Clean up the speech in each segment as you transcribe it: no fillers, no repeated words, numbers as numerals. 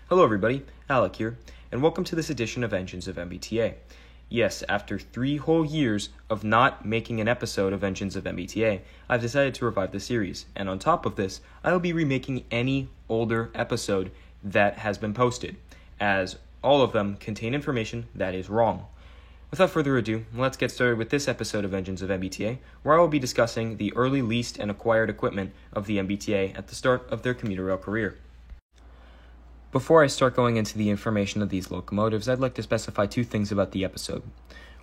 Hello everybody, Alec here, and welcome to this edition of Engines of MBTA. Yes, after 3 whole years of not making an episode of Engines of MBTA, I've decided to revive the series, and on top of this, I will be remaking any older episode that has been posted, as all of them contain information that is wrong. Without further ado, let's get started with this episode of Engines of MBTA, where I will be discussing the early leased and acquired equipment of the MBTA at the start of their commuter rail career. Before I start going into the information of these locomotives, I'd like to specify 2 things about the episode.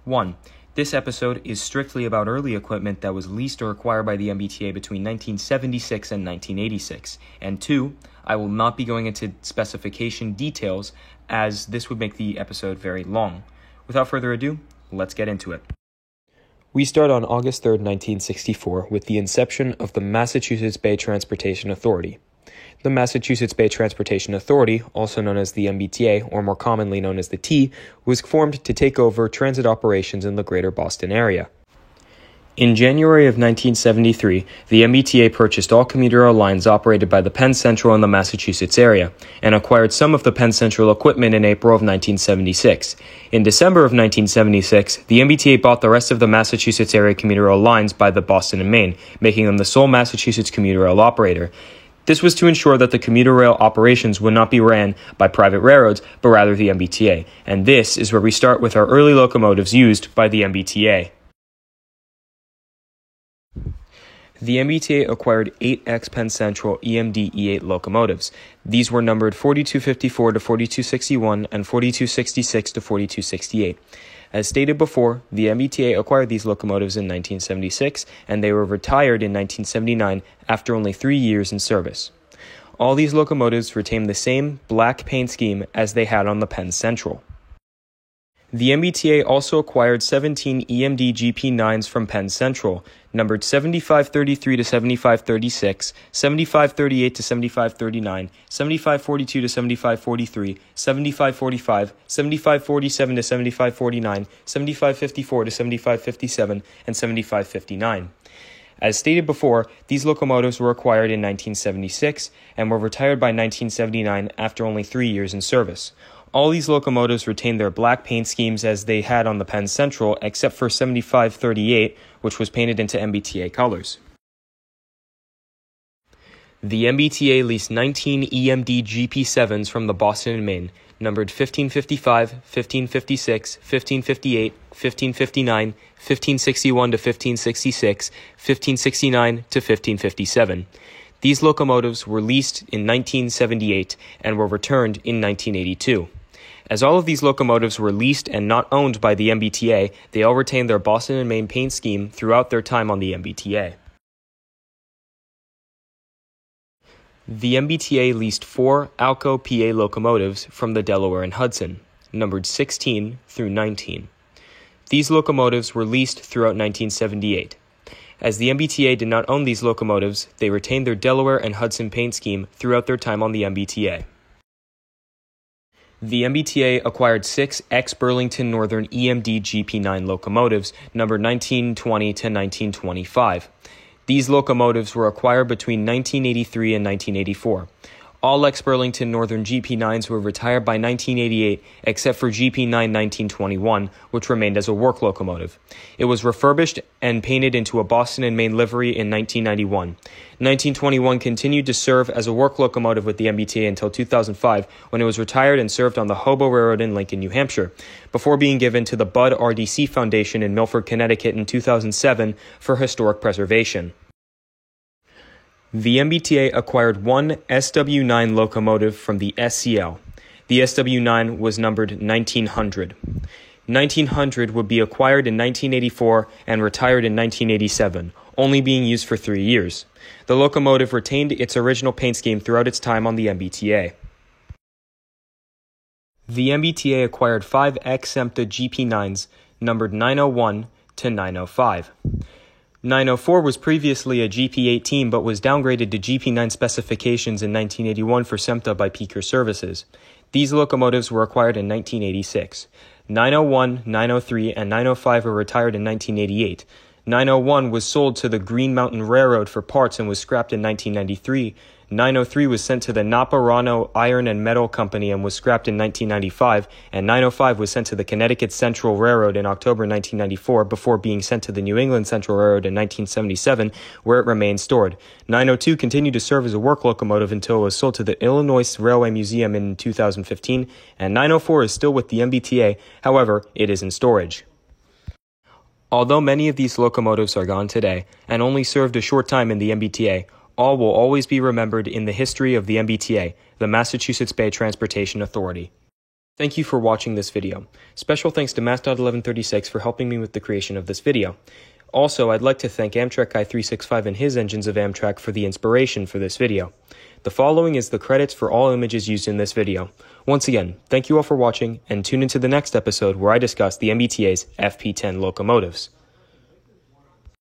1. This episode is strictly about early equipment that was leased or acquired by the MBTA between 1976 and 1986. And 2, I will not be going into specification details, as this would make the episode very long. Without further ado, let's get into it. We start on August 3, 1964, with the inception of the Massachusetts Bay Transportation Authority. The Massachusetts Bay Transportation Authority, also known as the MBTA, or more commonly known as the T, was formed to take over transit operations in the greater Boston area. In January of 1973, the MBTA purchased all commuter rail lines operated by the Penn Central in the Massachusetts area, and acquired some of the Penn Central equipment in April of 1976. In December of 1976, the MBTA bought the rest of the Massachusetts area commuter rail lines by the Boston and Maine, making them the sole Massachusetts commuter rail operator. This was to ensure that the commuter rail operations would not be ran by private railroads, but rather the MBTA. And this is where we start with our early locomotives used by the MBTA. The MBTA acquired 8 ex-Penn Central EMD E8 locomotives. These were numbered 4254 to 4261 and 4266 to 4268. As stated before, the MBTA acquired these locomotives in 1976, and they were retired in 1979 after only 3 years in service. All these locomotives retained the same black paint scheme as they had on the Penn Central. The MBTA also acquired 17 EMD GP9s from Penn Central, numbered 7533 to 7536, 7538 to 7539, 7542 to 7543, 7545, 7547 to 7549, 7554 to 7557, and 7559. As stated before, these locomotives were acquired in 1976 and were retired by 1979 after only 3 years in service. All these locomotives retained their black paint schemes as they had on the Penn Central, except for 7538, which was painted into MBTA colors. The MBTA leased 19 EMD GP7s from the Boston and Maine, numbered 1555, 1556, 1558, 1559, 1561 to 1566, 1569 to 1557. These locomotives were leased in 1978 and were returned in 1982. As all of these locomotives were leased and not owned by the MBTA, they all retained their Boston and Maine paint scheme throughout their time on the MBTA. The MBTA leased 4 Alco PA locomotives from the Delaware and Hudson, numbered 16 through 19. These locomotives were leased throughout 1978. As the MBTA did not own these locomotives, they retained their Delaware and Hudson paint scheme throughout their time on the MBTA. The MBTA acquired 6 ex-Burlington Northern EMD GP9 locomotives, numbered 1920 to 1925. These locomotives were acquired between 1983 and 1984. All ex-Burlington Northern GP9s were retired by 1988, except for GP9 1921, which remained as a work locomotive. It was refurbished and painted into a Boston and Maine livery in 1991. 1921 continued to serve as a work locomotive with the MBTA until 2005, when it was retired and served on the Hobo Railroad in Lincoln, New Hampshire, before being given to the Budd RDC Foundation in Milford, Connecticut in 2007 for historic preservation. The MBTA acquired 1 SW9 locomotive from the SCL. The SW9 was numbered 1900. 1900 would be acquired in 1984 and retired in 1987, only being used for 3 years. The locomotive retained its original paint scheme throughout its time on the MBTA. The MBTA acquired 5 ex-SEMTA GP9s, numbered 901 to 905. 904 was previously a GP18 but was downgraded to GP9 specifications in 1981 for SEMTA by Peaker Services. These locomotives were acquired in 1986. 901, 903, and 905 were retired in 1988. 901 was sold to the Green Mountain Railroad for parts and was scrapped in 1993. 903 was sent to the Naparano Iron and Metal Company and was scrapped in 1995, and 905 was sent to the Connecticut Central Railroad in October 1994 before being sent to the New England Central Railroad in 1977, where it remained stored. 902 continued to serve as a work locomotive until it was sold to the Illinois Railway Museum in 2015, and 904 is still with the MBTA, however, it is in storage. Although many of these locomotives are gone today and only served a short time in the MBTA, all will always be remembered in the history of the MBTA, the Massachusetts Bay Transportation Authority. Thank you for watching this video. Special thanks to Mass.1136 for helping me with the creation of this video. Also, I'd like to thank Amtrak Guy 365 and his Engines of Amtrak for the inspiration for this video. The following is the credits for all images used in this video. Once again, thank you all for watching, and tune into the next episode where I discuss the MBTA's FP10 locomotives.